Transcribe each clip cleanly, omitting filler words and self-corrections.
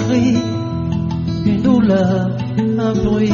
cri, une douleur, un bruit,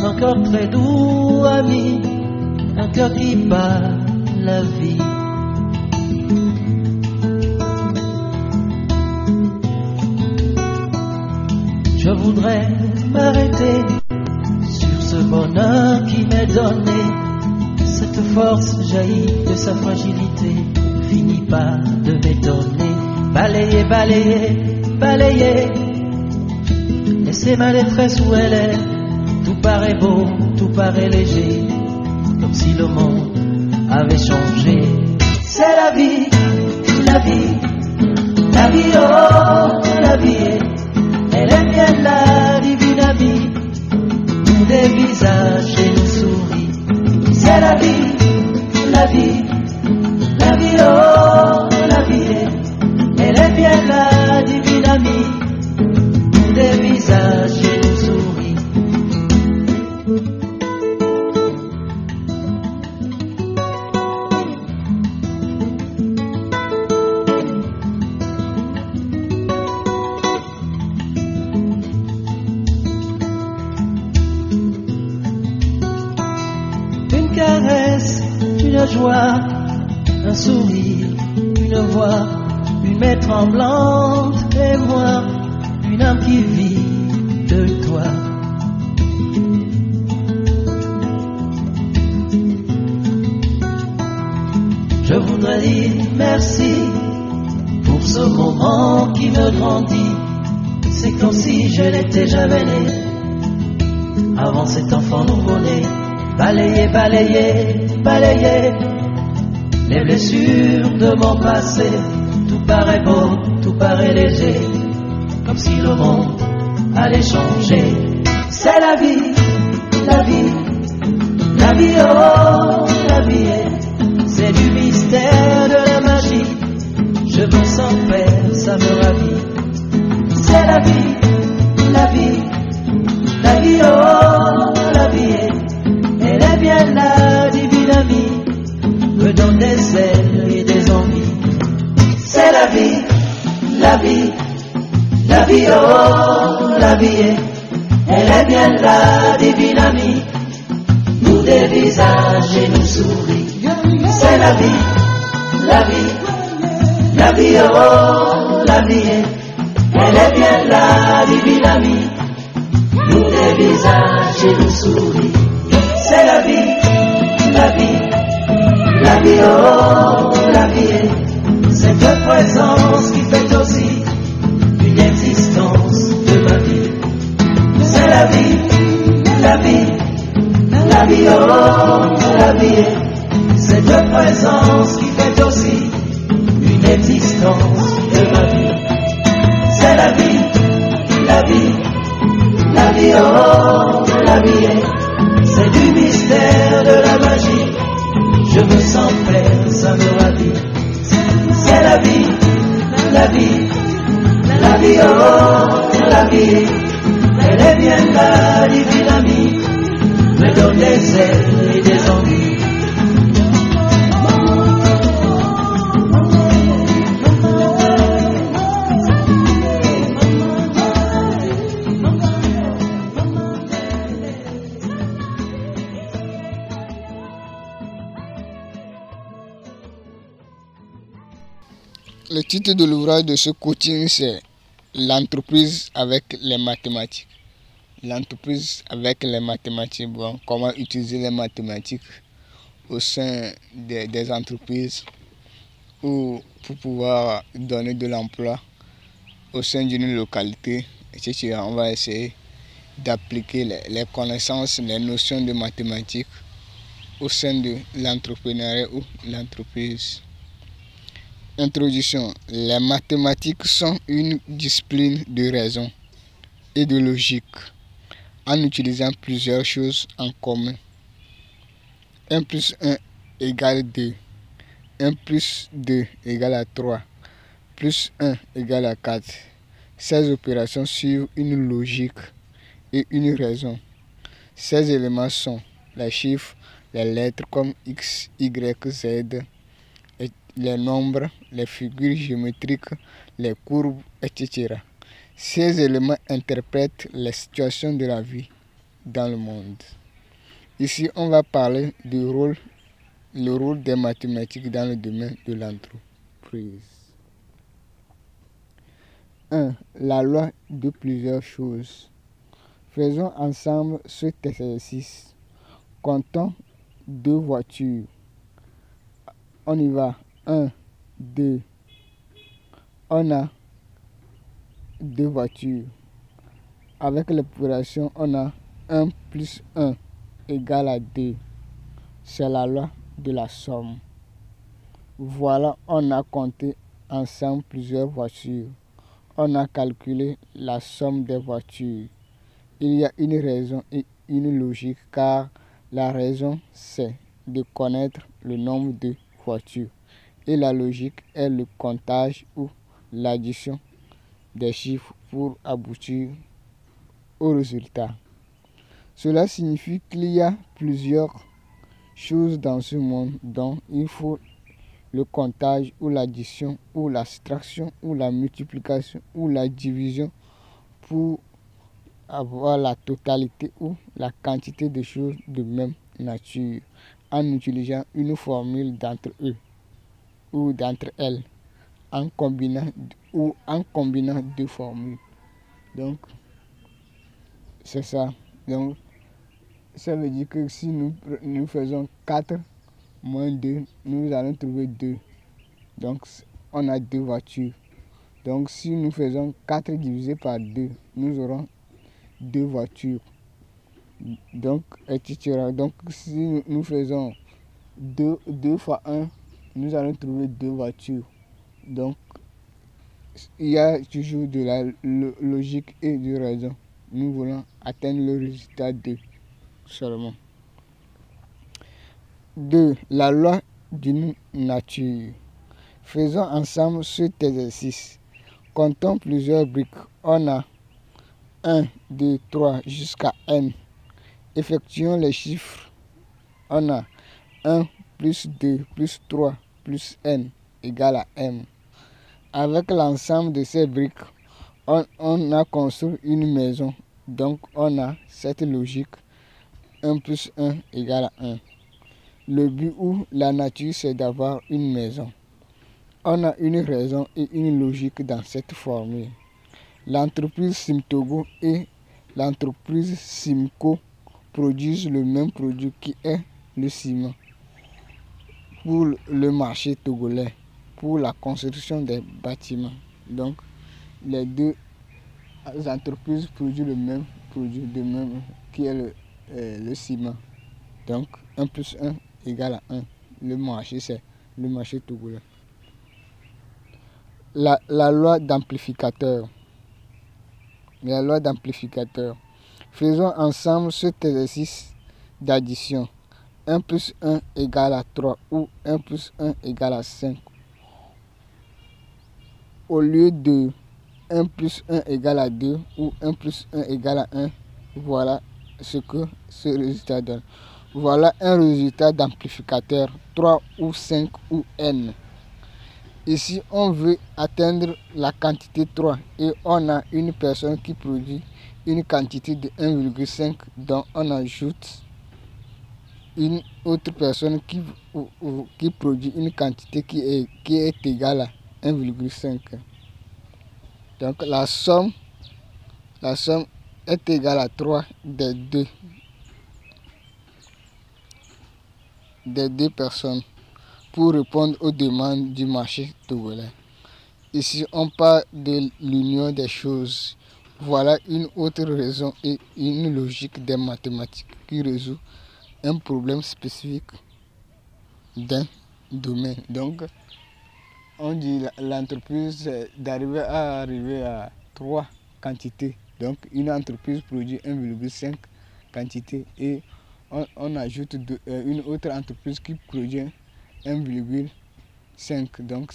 un cœur très doux, ami, un cœur qui bat la vie. Je voudrais m'arrêter sur ce bonheur qui m'est donné. Cette force jaillit de sa fragilité, finit pas de m'étonner. Balayer, balayer, balayer, laissez ma détresse où elle est. Tout paraît beau, tout paraît léger, comme si le monde avait changé. C'est la vie, la vie, la vie, oh, la vie. Elle est bien la divine amie, nous des visages et nous souris. C'est la vie, la vie, la vie, oh, la vie. Elle est bien la divine amie, nous des visages et nous souris. Une joie, un sourire, une voix, une main tremblante et moi, une âme qui vit de toi. Je voudrais dire merci pour ce moment qui me grandit. C'est comme si je n'étais jamais né avant cet enfant nouveau-né. Balayer, balayer, balayer les blessures de mon passé. Tout paraît beau, tout paraît léger, comme si le monde allait changer. C'est la vie, la vie, la vie, oh, la vie. C'est du mystère, de la magie. Je me sens faire, ça me ravit. C'est la vie, la vie, la vie, oh, la vie. Elle est bien la divine amie, me donne des ailes et des envies. C'est la vie, la vie, la vie, oh, la vie. Elle est bien la divine amie, nous des visages et nous souris. C'est la vie, la vie, la vie, oh, la vie. Elle est bien la divine amie, nous des visages et nous souris. C'est la vie, la vie, la vie, oh, la vie. Cette présence qui fait aussi une existence de ma vie. C'est la vie, la vie, la vie, oh, la vie. Cette présence qui fait aussi une existence de ma vie. C'est la vie, la vie, la vie, oh, la vie. C'est du mystère, de la magie. Je me sens faire, ça me ravit. C'est la vie, la vie, la vie, oh, la vie. Elle est bien la divine amie, me donne des ailes et des envies. Le titre de l'ouvrage de ce coaching, c'est l'entreprise avec les mathématiques. L'entreprise avec les mathématiques, bon, comment utiliser les mathématiques au sein des entreprises ou pour pouvoir donner de l'emploi au sein d'une localité, etc. On va essayer d'appliquer les connaissances, les notions de mathématiques au sein de l'entrepreneuriat ou l'entreprise. Introduction. Les mathématiques sont une discipline de raison et de logique en utilisant plusieurs choses en commun. 1 plus 1 égale 2. 1 plus 2 égale à 3. Plus 1 égale à 4. Ces opérations suivent une logique et une raison. Ces éléments sont les chiffres, les lettres comme X, Y, Z, les nombres, les figures géométriques, les courbes, etc. Ces éléments interprètent les situations de la vie dans le monde. Ici, on va parler le rôle des mathématiques dans le domaine de l'entreprise. 1. La loi de plusieurs choses. Faisons ensemble cet exercice. Comptons 2 voitures. On y va. 1, 2. On a 2 voitures. Avec l'opération, on a 1 plus 1 égale à 2. C'est la loi de la somme. Voilà, on a compté ensemble plusieurs voitures. On a calculé la somme des voitures. Il y a une raison et une logique car la raison c'est de connaître le nombre de voitures et la logique est le comptage ou l'addition des chiffres pour aboutir au résultat. Cela signifie qu'il y a plusieurs choses dans ce monde dont il faut le comptage ou l'addition ou la soustraction ou la multiplication ou la division pour avoir la totalité ou la quantité de choses de même nature en utilisant une formule d'entre eux ou d'entre elles en combinant 2 formules. Donc, c'est ça. Donc, ça veut dire que si nous faisons 4 moins 2, nous allons trouver 2. Donc, on a 2 voitures. Donc, si nous faisons 4 divisé par 2, nous aurons 2 voitures. Donc, etc. Donc, si nous faisons 2 fois 1, nous allons trouver 2 voitures. Donc, il y a toujours de la logique et de raison. Nous voulons atteindre le résultat 2 seulement. 2. La loi d'une nature. Faisons ensemble cet exercice. Comptons plusieurs briques. On a 1, 2, 3 jusqu'à n. Effectuons les chiffres. On a 1 plus 2 plus 3 plus n égale à m. Avec l'ensemble de ces briques, on a construit une maison. Donc on a cette logique 1 plus 1 égale à 1. Le but ou la nature c'est d'avoir une maison. On a une raison et une logique dans cette formule. L'entreprise Simtogo et l'entreprise Simco produisent le même produit qui est le ciment pour le marché togolais, pour la construction des bâtiments. Donc, les 2 entreprises produisent le même produit, qui est le ciment. Donc, 1 plus 1 égale à 1. Le marché, c'est le marché togolais. La loi d'amplificateur. La loi d'amplificateur. Faisons ensemble cet exercice d'addition. 1 plus 1 égale à 3 ou 1 plus 1 égale à 5. Au lieu de 1 plus 1 égale à 2 ou 1 plus 1 égale à 1, voilà ce que ce résultat donne. Voilà un résultat d'amplificateur 3 ou 5 ou n. Ici, on veut atteindre la quantité 3 et on a une personne qui produit une quantité de 1,5 dont on ajoute une autre personne qui produit une quantité qui est égale à 1,5. Donc la somme est égale à 3 des deux personnes pour répondre aux demandes du marché togolais. Ici, on parle de l'union des choses. Voilà une autre raison et une logique des mathématiques qui résout un problème spécifique d'un domaine. Donc, on dit l'entreprise d'arriver à 3 quantités. Donc, une entreprise produit 1,5 quantité et on ajoute une autre entreprise qui produit 1,5. Donc,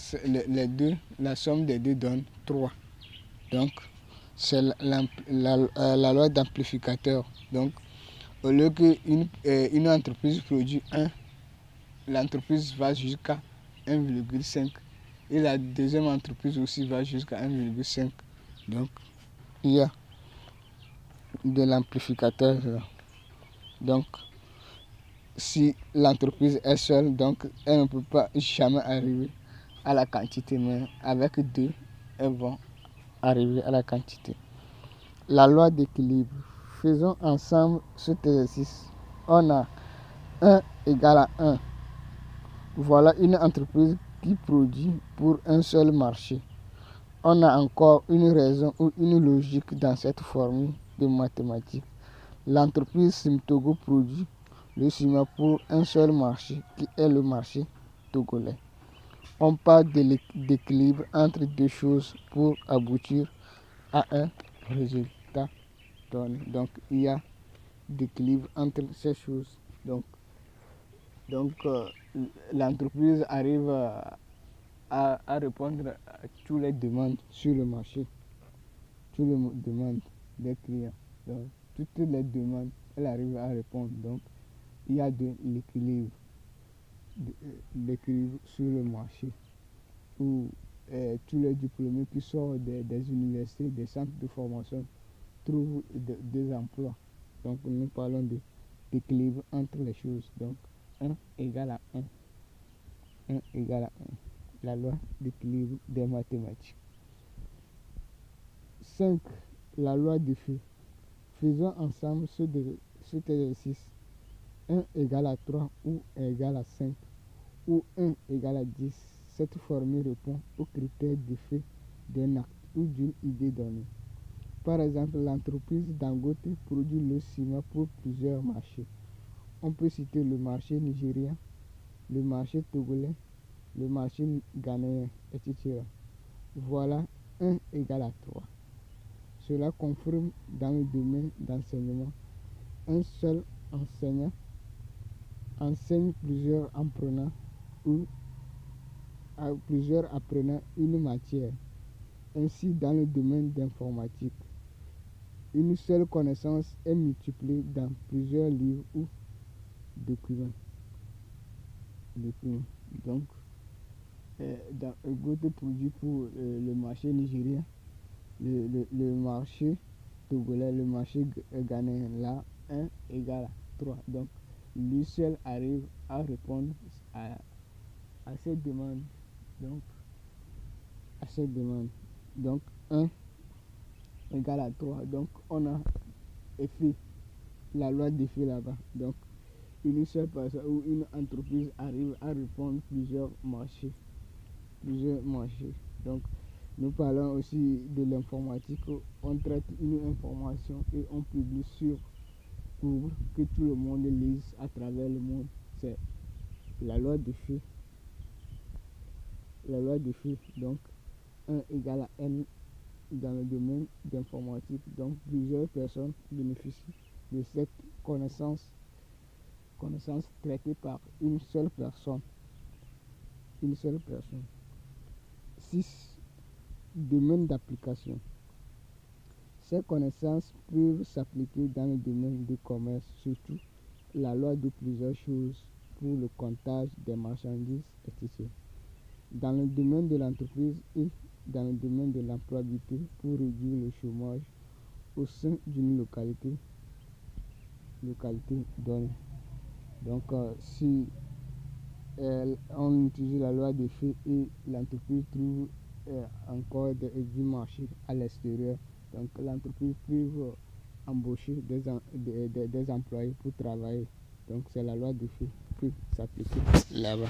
la somme des deux donne 3. Donc, c'est la loi d'amplificateur. Donc, au lieu qu'une entreprise produit 1, l'entreprise va jusqu'à 1,5. Et la deuxième entreprise aussi va jusqu'à 1,5. Donc, il y a de l'amplificateur. Donc, si l'entreprise est seule, donc elle ne peut pas jamais arriver à la quantité, mais avec deux, elles vont arriver à la quantité. La loi d'équilibre. Faisons ensemble cet exercice. On a 1 égale à 1. Voilà une entreprise qui produit pour un seul marché. On a encore une raison ou une logique dans cette formule de mathématiques. L'entreprise Simtogo produit le ciment pour un seul marché qui est le marché togolais. On parle d'équilibre entre deux choses pour aboutir à un résultat donné. Donc il y a d'équilibre entre ces choses. Donc l'entreprise arrive à répondre à toutes les demandes sur le marché, toutes les demandes des clients. Donc, toutes les demandes, elle arrive à répondre. Donc, il y a de l'équilibre sur le marché où tous les diplômés qui sortent des universités, des centres de formation trouvent des emplois. Donc, nous parlons d'équilibre entre les choses. Donc, 1 égale à 1. 1 égale à 1. La loi d'équilibre des mathématiques. 5. La loi de Phi. Faisons ensemble cet exercice. 1 égale à 3 ou 1 égale à 5 ou 1 égale à 10. Cette formule répond aux critères d'effet d'un acte ou d'une idée donnée. Par exemple, l'entreprise Dangote produit le ciment pour plusieurs marchés. On peut citer le marché nigérien, le marché togolais, le marché ghanéen, etc. Voilà 1 égale à 3. Cela confirme dans le domaine d'enseignement. Un seul enseignant enseigne plusieurs apprenants ou à plusieurs apprenants une matière. Ainsi, dans le domaine d'informatique, une seule connaissance est multipliée dans plusieurs livres ou documents. Donc, Dangote produit pour le marché nigérien, le marché togolais, le marché ghanéen. Là, 1 égale à 3. Donc, lui seul arrive à répondre à cette demande. Donc, 1 égale à 3. Donc, on a fait la loi d'effet là-bas. Donc, une seule personne ou une entreprise arrive à répondre plusieurs marchés. Donc, nous parlons aussi de l'informatique. On traite une information et on publie sur pour que tout le monde lise à travers le monde. C'est la loi de Phi. Donc 1 égale à n dans le domaine d'informatique. Donc plusieurs personnes bénéficient de cette connaissance traitée par une seule personne. 6. Domaine d'application. Ces connaissances peuvent s'appliquer dans le domaine du commerce, surtout la loi de plusieurs choses pour le comptage des marchandises, etc. Dans le domaine de l'entreprise et dans le domaine de l'employabilité pour réduire le chômage au sein d'une localité donnée. Donc, si on utilise la loi des faits et l'entreprise trouve encore du marché à l'extérieur, donc l'entreprise peut embaucher des employés pour travailler. Donc c'est la loi des faits qui peut s'appliquer là-bas.